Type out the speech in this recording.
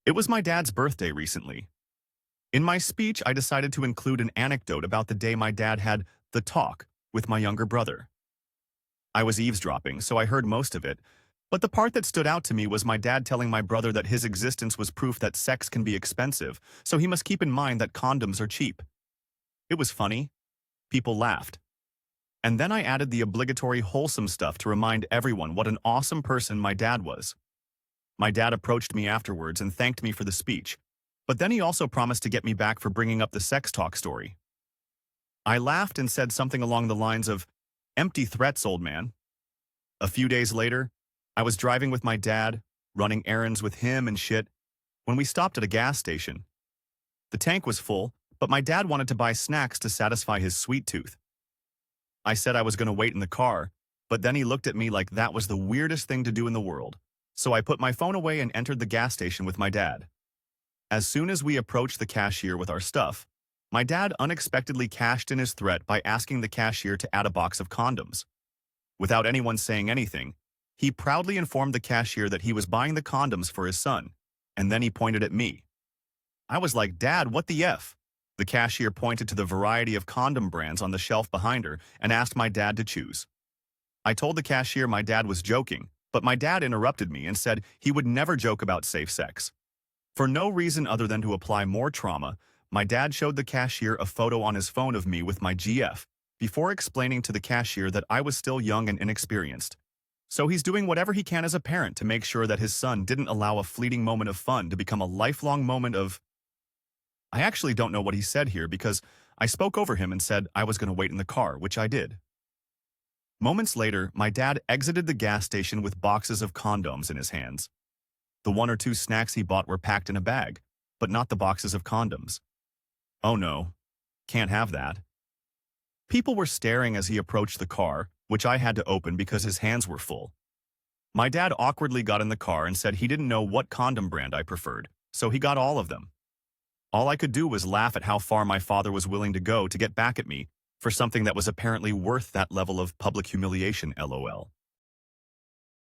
It was my dad's birthday recently. In my speech, I decided to include an anecdote about the day my dad had the talk with my younger brother. I was eavesdropping, so I heard most of it, but the part that stood out to me was my dad telling my brother that his existence was proof that sex can be expensive, so he must keep in mind that condoms are cheap. It was funny. People laughed. And then I added the obligatory wholesome stuff to remind everyone what an awesome person my dad was. My dad approached me afterwards and thanked me for the speech, but then he also promised to get me back for bringing up the sex talk story. I laughed and said something along the lines of, "Empty threats, old man." A few days later, I was driving with my dad, running errands with him and shit, when we stopped at a gas station. The tank was full, but my dad wanted to buy snacks to satisfy his sweet tooth. I said I was going to wait in the car, but then he looked at me like that was the weirdest thing to do in the world. So I put my phone away and entered the gas station with my dad. As soon as we approached the cashier with our stuff, my dad unexpectedly cashed in his threat by asking the cashier to add a box of condoms. Without anyone saying anything, he proudly informed the cashier that he was buying the condoms for his son, and then he pointed at me. I was like, "Dad, what the F?" The cashier pointed to the variety of condom brands on the shelf behind her and asked my dad to choose. I told the cashier my dad was joking, but my dad interrupted me and said he would never joke about safe sex. For no reason other than to apply more trauma, my dad showed the cashier a photo on his phone of me with my GF, before explaining to the cashier that I was still young and inexperienced. So he's doing whatever he can as a parent to make sure that his son didn't allow a fleeting moment of fun to become a lifelong moment of... I actually don't know what he said here because I spoke over him and said I was going to wait in the car, which I did. Moments later, my dad exited the gas station with boxes of condoms in his hands. The 1 or 2 snacks he bought were packed in a bag, but not the boxes of condoms. Oh no, can't have that. People were staring as he approached the car, which I had to open because his hands were full. My dad awkwardly got in the car and said he didn't know what condom brand I preferred, so he got all of them. All I could do was laugh at how far my father was willing to go to get back at me for something that was apparently worth that level of public humiliation, LOL.